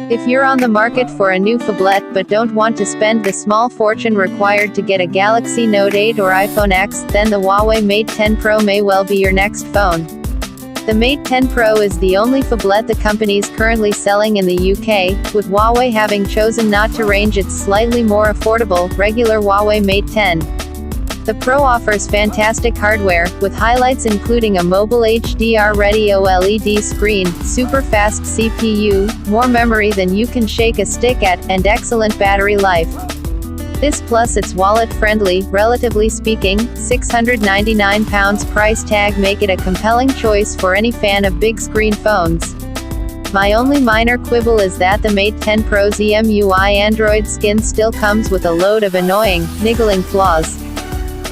If you're on the market for a new phablet but don't want to spend the small fortune required to get a Galaxy Note 8 or iPhone X, then the Huawei Mate 10 Pro may well be your next phone. The Mate 10 Pro is the only phablet the company is currently selling in the UK, with Huawei having chosen not to range its slightly more affordable, regular Huawei Mate 10. The Pro offers fantastic hardware, with highlights including a mobile HDR-ready OLED screen, super-fast CPU, more memory than you can shake a stick at, and excellent battery life. This plus its wallet-friendly, relatively speaking, £699 price tag make it a compelling choice for any fan of big-screen phones. My only minor quibble is that the Mate 10 Pro's EMUI Android skin still comes with a load of annoying, niggling flaws.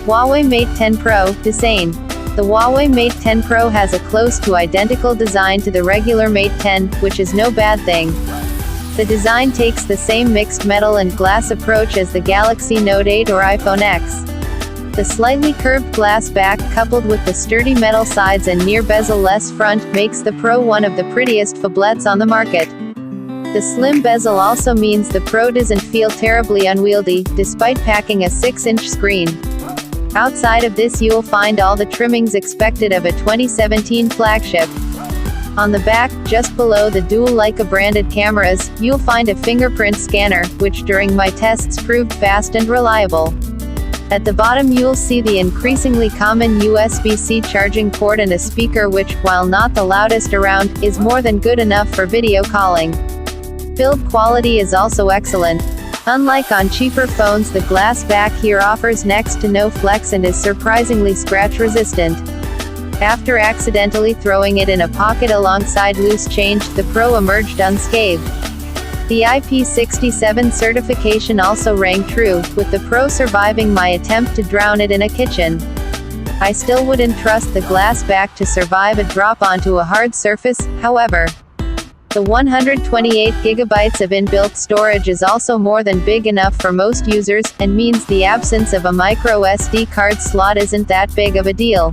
Huawei Mate 10 Pro Design. The Huawei Mate 10 Pro has a close to identical design to the regular Mate 10, which is no bad thing. The design takes the same mixed metal and glass approach as the Galaxy Note 8 or iPhone X. The slightly curved glass back, coupled with the sturdy metal sides and near bezel-less front, makes the Pro one of the prettiest phablets on the market. The slim bezel also means the Pro doesn't feel terribly unwieldy, despite packing a 6-inch screen. Outside of this you'll find all the trimmings expected of a 2017 flagship. On the back, just below the dual Leica branded cameras, you'll find a fingerprint scanner, which during my tests proved fast and reliable. At the bottom you'll see the increasingly common USB-C charging port and a speaker which, while not the loudest around, is more than good enough for video calling. Build quality is also excellent. Unlike on cheaper phones, the glass back here offers next to no flex and is surprisingly scratch resistant. After accidentally throwing it in a pocket alongside loose change, the Pro emerged unscathed. The IP67 certification also rang true, with the Pro surviving my attempt to drown it in a kitchen. I still wouldn't trust the glass back to survive a drop onto a hard surface, however. The 128GB of inbuilt storage is also more than big enough for most users, and means the absence of a micro SD card slot isn't that big of a deal.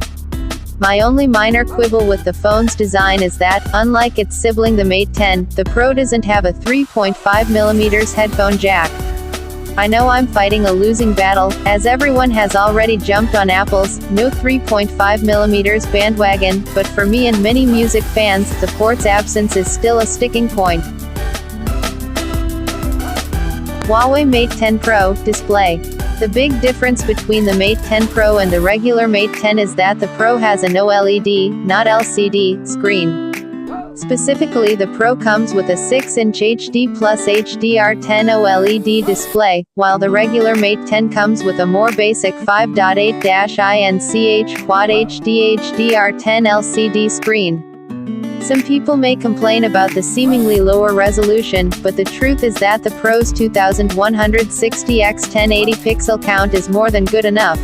My only minor quibble with the phone's design is that, unlike its sibling the Mate 10, the Pro doesn't have a 3.5mm headphone jack. I know I'm fighting a losing battle, as everyone has already jumped on Apple's no 3.5mm bandwagon, but for me and many music fans, the port's absence is still a sticking point. Huawei Mate 10 Pro Display. The big difference between the Mate 10 Pro and the regular Mate 10 is that the Pro has an OLED, not LCD, screen. Specifically, the Pro comes with a 6-inch HD plus HDR10 OLED display, while the regular Mate 10 comes with a more basic 5.8-inch Quad HD HDR10 LCD screen. Some people may complain about the seemingly lower resolution, but the truth is that the Pro's 2160 x 1080 pixel count is more than good enough.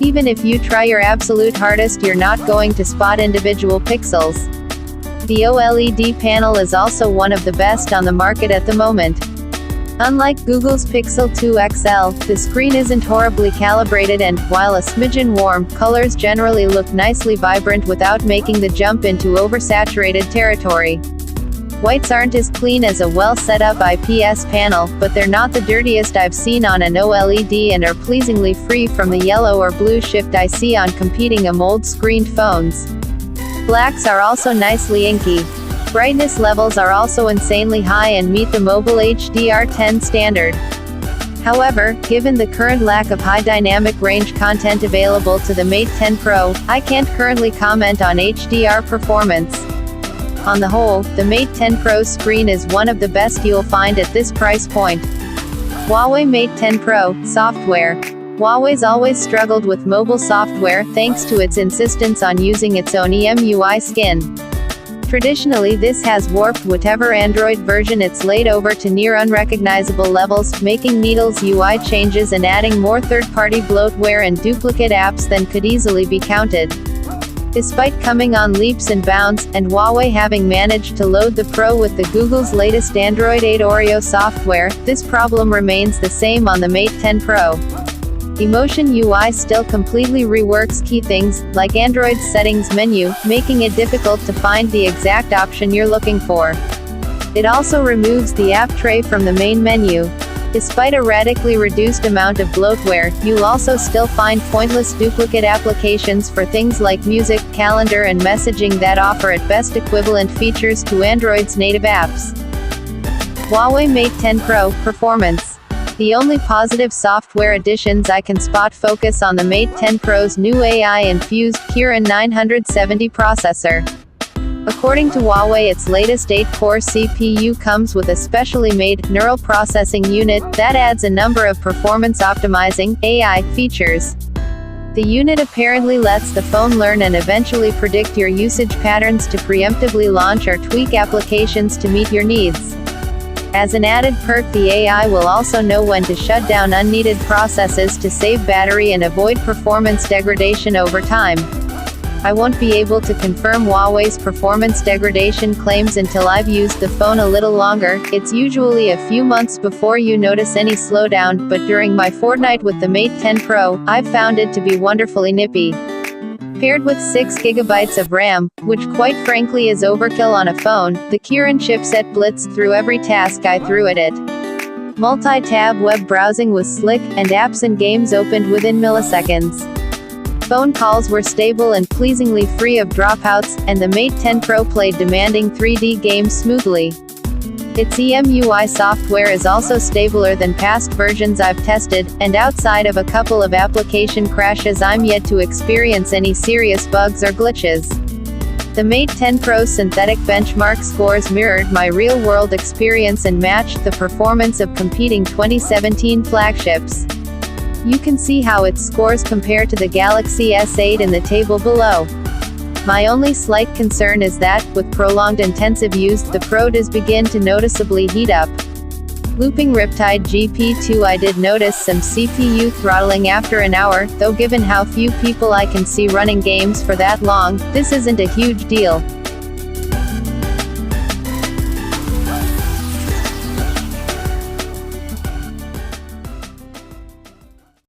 Even if you try your absolute hardest, you're not going to spot individual pixels. The OLED panel is also one of the best on the market at the moment. Unlike Google's Pixel 2 XL, the screen isn't horribly calibrated and, while a smidgen warm, colors generally look nicely vibrant without making the jump into oversaturated territory. Whites aren't as clean as a well-set-up IPS panel, but they're not the dirtiest I've seen on an OLED and are pleasingly free from the yellow or blue shift I see on competing AMOLED-screened phones. Blacks are also nicely inky. Brightness levels are also insanely high and meet the mobile HDR10 standard. However, given the current lack of high dynamic range content available to the Mate 10 Pro, I can't currently comment on HDR performance. On the whole, the Mate 10 Pro screen is one of the best you'll find at this price point. Huawei Mate 10 Pro Software. Huawei's always struggled with mobile software, thanks to its insistence on using its own EMUI skin. Traditionally, this has warped whatever Android version it's laid over to near unrecognizable levels, making needles UI changes and adding more third-party bloatware and duplicate apps than could easily be counted. Despite coming on leaps and bounds, and Huawei having managed to load the Pro with the Google's latest Android 8 Oreo software, this problem remains the same on the Mate 10 Pro. Emotion UI still completely reworks key things, like Android's settings menu, making it difficult to find the exact option you're looking for. It also removes the app tray from the main menu. Despite a radically reduced amount of bloatware, you'll also still find pointless duplicate applications for things like music, calendar and messaging that offer at best equivalent features to Android's native apps. Huawei Mate 10 Pro Performance. The only positive software additions I can spot focus on the Mate 10 Pro's new AI-infused Kirin 970 processor. According to Huawei, its latest 8-core CPU comes with a specially made neural processing unit that adds a number of performance-optimizing AI features. The unit apparently lets the phone learn and eventually predict your usage patterns to preemptively launch or tweak applications to meet your needs. As an added perk, the AI will also know when to shut down unneeded processes to save battery and avoid performance degradation over time. I won't be able to confirm Huawei's performance degradation claims until I've used the phone a little longer. It's usually a few months before you notice any slowdown, but during my fortnight with the Mate 10 Pro, I've found it to be wonderfully nippy. Paired with 6 GB of RAM, which quite frankly is overkill on a phone, the Kirin chipset blitzed through every task I threw at it. Multi-tab web browsing was slick, and apps and games opened within milliseconds. Phone calls were stable and pleasingly free of dropouts, and the Mate 10 Pro played demanding 3D games smoothly. Its EMUI software is also stabler than past versions I've tested, and outside of a couple of application crashes, I'm yet to experience any serious bugs or glitches. The Mate 10 Pro's synthetic benchmark scores mirrored my real-world experience and matched the performance of competing 2017 flagships. You can see how its scores compare to the Galaxy S8 in the table below. My only slight concern is that, with prolonged intensive use, the Pro does begin to noticeably heat up. Looping Riptide GP2, I did notice some CPU throttling after an hour, though given how few people I can see running games for that long, this isn't a huge deal.